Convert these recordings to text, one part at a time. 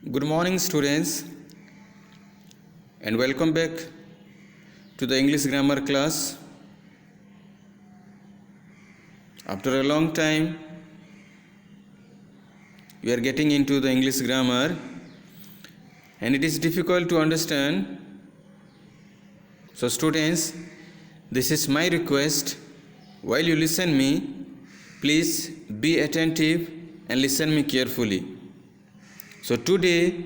Good morning, students, and welcome back to the English grammar class. After a long time, we are getting into the English grammar, and it is difficult to understand. So, students, this is my request. While you listen me, please be attentive and listen me carefully. So today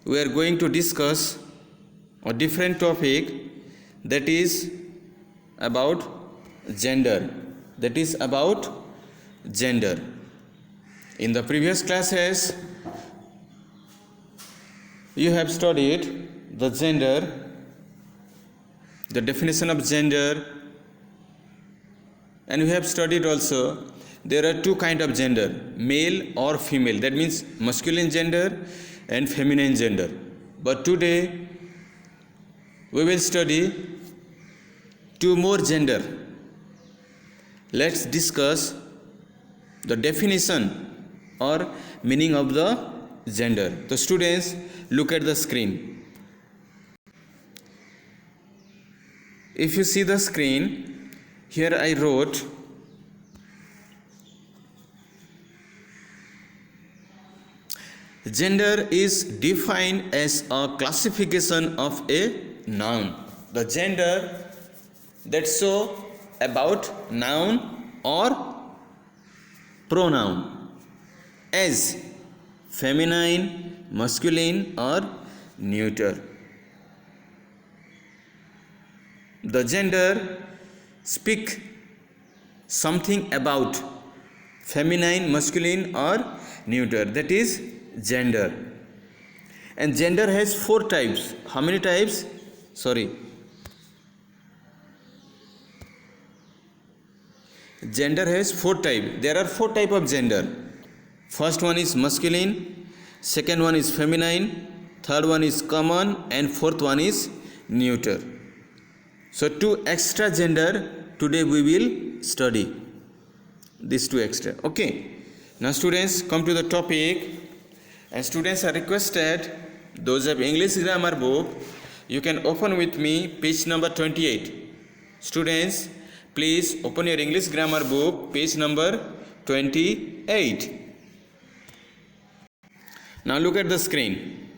we are going to discuss a different topic, that is about gender. In the previous classes, you have studied the gender, the definition of gender, and we have studied also there are two kinds of gender, male or female. That means masculine gender and feminine gender. But today we will study two more gender. Let's discuss the definition or meaning of the gender. So students, look at the screen. If you see the screen, here I wrote gender is defined as a classification of a noun. The gender that show about noun or pronoun as feminine, masculine or neuter. The gender speak something about feminine, masculine or neuter. That is gender. And gender has four types. How many types? Gender has four types. There are four types of gender. First one is masculine, second one is feminine, third one is common, and fourth one is neuter. So two extra gender today we will study. These two extra. Okay. Now students, come to the topic. And students are requested, those of English grammar book, you can open with me page number 28. Students, please open your English grammar book, page number 28. Now look at the screen.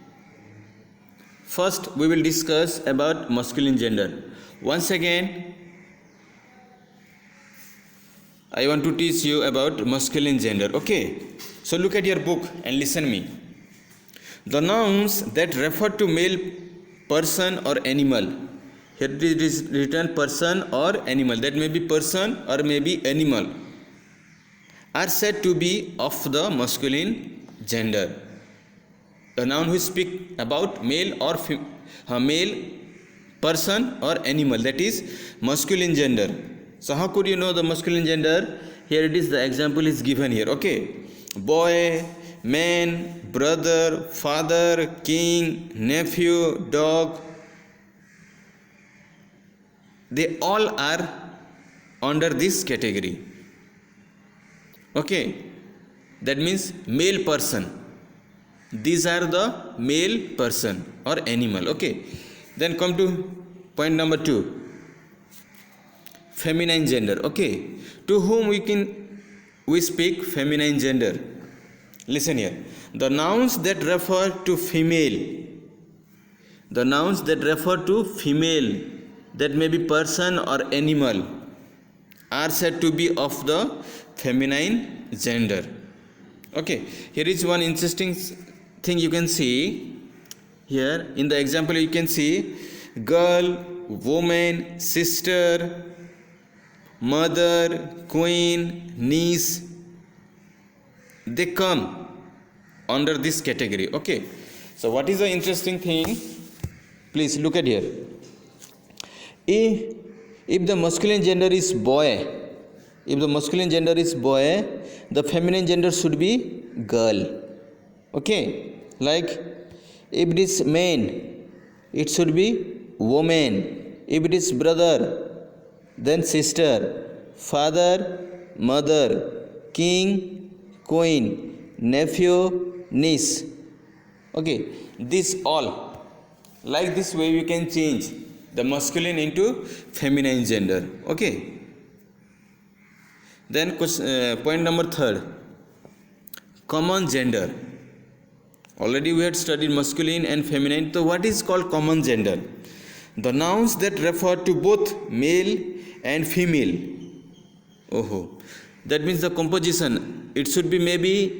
First we will discuss about masculine gender. Once again, I want to teach you about masculine gender. Okay. So look at your book and listen me. The nouns that refer to male person or animal. Here it is written person or animal. That may be person or may be animal. Are said to be of the masculine gender. The noun who speak about male or male person or animal. That is masculine gender. So how could you know the masculine gender? Here it is, the example is given here. Okay. Boy, man, brother, father, king, nephew, dog. They all are under this category. Okay. That means male person. These are the male person or animal. Okay. Then come to point number 2. Feminine gender. Okay. To whom we speak feminine gender. Listen here. The nouns that refer to female. The nouns that refer to female, that may be person or animal, are said to be of the feminine gender. Okay. Here is one interesting thing you can see. Here in the example you can see girl, woman, sister, mother, queen, niece. They come under this category. Okay. So what is the interesting thing? Please look at here. If the masculine gender is boy, the feminine gender should be girl. Okay. Like if it is man, it should be woman. If it is brother, then sister, father, mother, king, queen, nephew, niece. Okay, this all, like this way we can change the masculine into feminine gender. Okay, then point number third, common gender. Already we had studied masculine and feminine. So what is called common gender? The nouns that refer to both male and female. Oh, that means the composition, it should be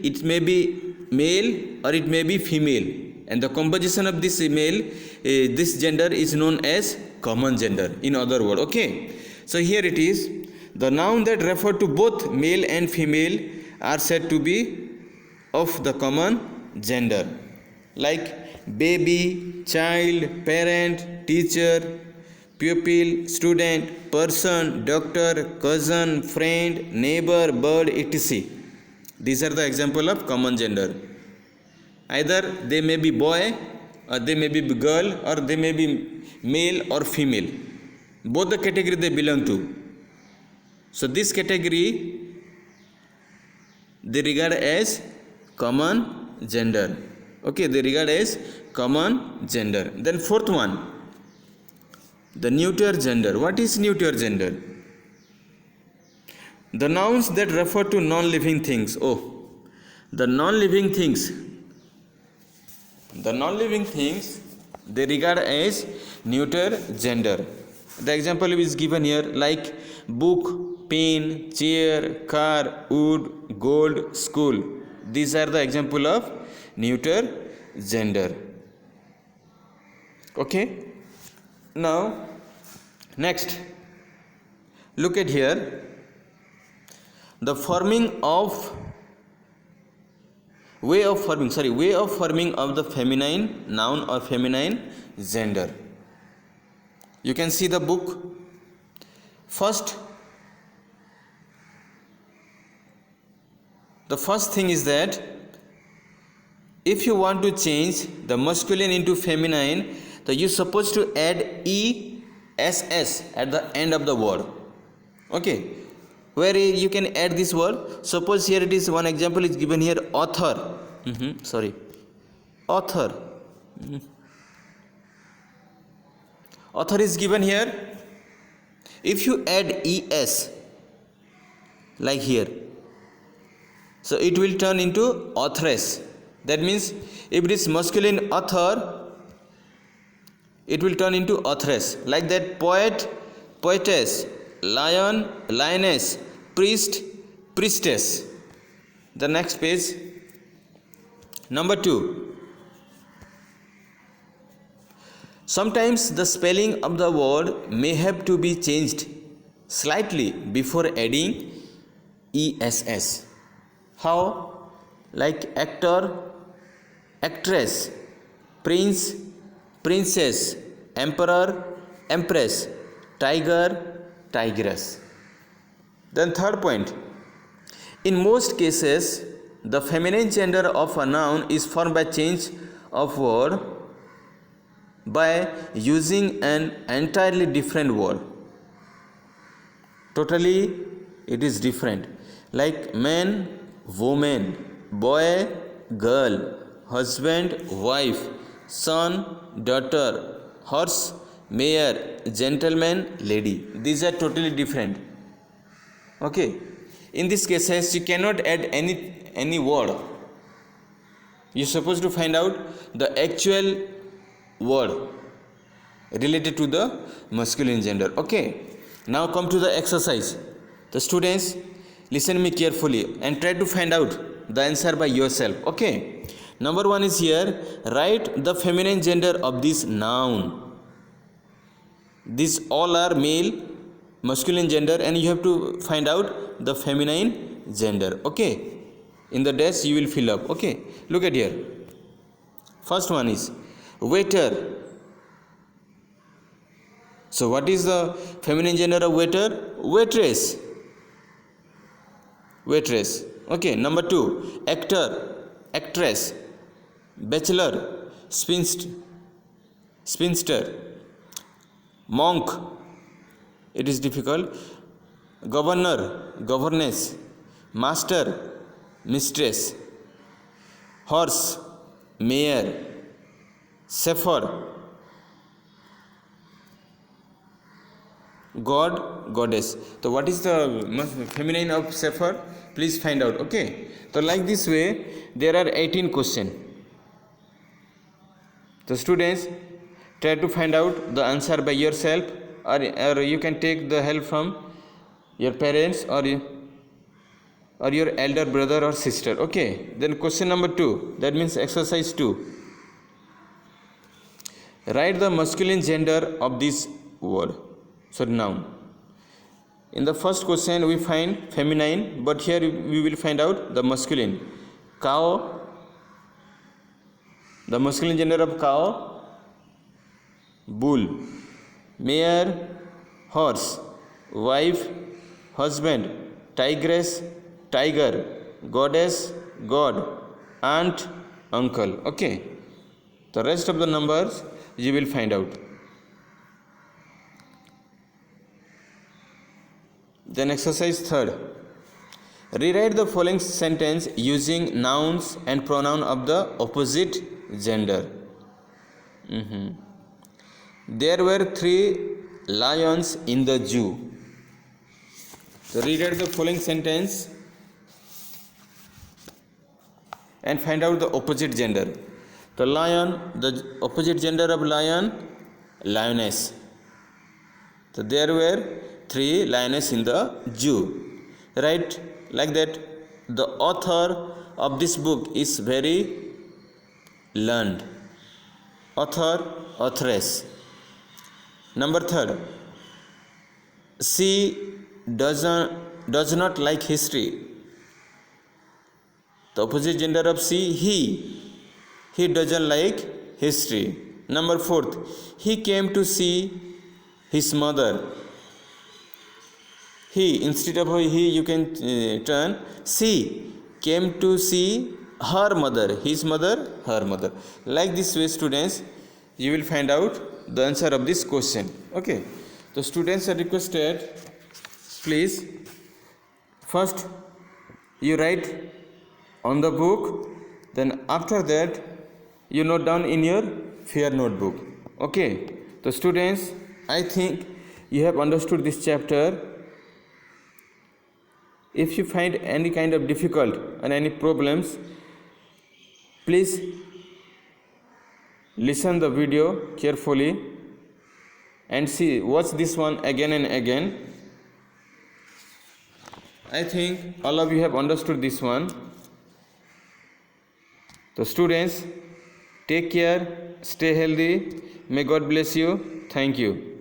it may be male or it may be female, and the composition of this male, this gender is known as common gender, in other words. Okay, so here it is, the noun that refer to both male and female are said to be of the common gender, like baby, child, parent, teacher, pupil, student, person, doctor, cousin, friend, neighbor, bird, etc. These are the example of common gender. Either they may be boy, or they may be girl, or they may be male or female. Both the category they belong to. So this category they regard as common gender. Okay, they regard as common gender. Then fourth one, the neuter gender. What is neuter gender? The nouns that refer to non-living things. Oh, the non-living things. The non-living things they regard as neuter gender. The example is given here, like book, pen, chair, car, wood, gold, school. These are the example of neuter gender. Okay, now next look at here, the way of forming of the feminine noun or feminine gender. You can see the book. The first thing is that if you want to change the masculine into feminine, then you're supposed to add ess at the end of the word. Okay, where you can add this word. Suppose here it is, one example is given here, author. Author. Author is given here. If you add es like here, so it will turn into authoress. That means if it is masculine author, it will turn into authoress. Like that, poet, poetess, lion, lioness, priest, priestess. The next page, number 2. Sometimes the spelling of the word may have to be changed slightly before adding ess. How? Like actor, actress, prince, princess, emperor, empress, tiger, tigress. Then third point, in most cases the feminine gender of a noun is formed by change of word by using an entirely different word. Totally it is different, like man, woman, boy, girl, husband, wife, son, daughter, horse, mare, gentleman, lady. These are totally different. Okay, in this cases you cannot add any word. You are supposed to find out the actual word related to the masculine gender. Okay, now come to the exercise. The students, listen me carefully and try to find out the answer by yourself. Okay, number 1 is here, write the feminine gender of this noun. These all are male, masculine gender, and you have to find out the feminine gender. Okay, in the dash you will fill up. Okay, look at here. First one is waiter. So what is the feminine gender of waiter? Waitress. Waitress. Okay, number 2, actor, actress, bachelor, spinster, monk, it is difficult, governor, governess, master, mistress, horse, mayor, Sephir, god, goddess. So what is the feminine of Sephir? Please find out. Okay, so like this way there are 18 questions. So students, try to find out the answer by yourself, or you can take the help from your parents or your elder brother or sister. Okay, then question number 2, that means exercise 2. Write the masculine gender of this word, noun. In the first question we find feminine, but here we will find out the masculine. Cow, the masculine gender of cow, bull. Mare, horse. Wife, husband. Tigress, tiger. Goddess, god. Aunt, uncle. Okay, the rest of the numbers you will find out. Then exercise 3rd. Rewrite the following sentence using nouns and pronoun of the opposite gender. There were 3 lions in the zoo. So rewrite the following sentence and find out the opposite gender. The lion, the opposite gender of lion, lioness. So there were 3 lioness in the zoo. Right, like that. The author of this book is very learned. Author, authoress. Number 3rd, she does not like history. The opposite gender of she, he doesn't like history. Number 4th, he came to see his mother. He, instead of he you can turn she came to see her mother, his mother, her mother. Like this way students, you will find out the answer of this question. Okay, the students are requested, please first you write on the book, then after that you note down in your fair notebook. Okay, the students, I think you have understood this chapter. If you find any kind of difficult and any problems, please listen the video carefully and watch this one again and again. I think all of you have understood this one. The students, take care, stay healthy. May God bless you. Thank you.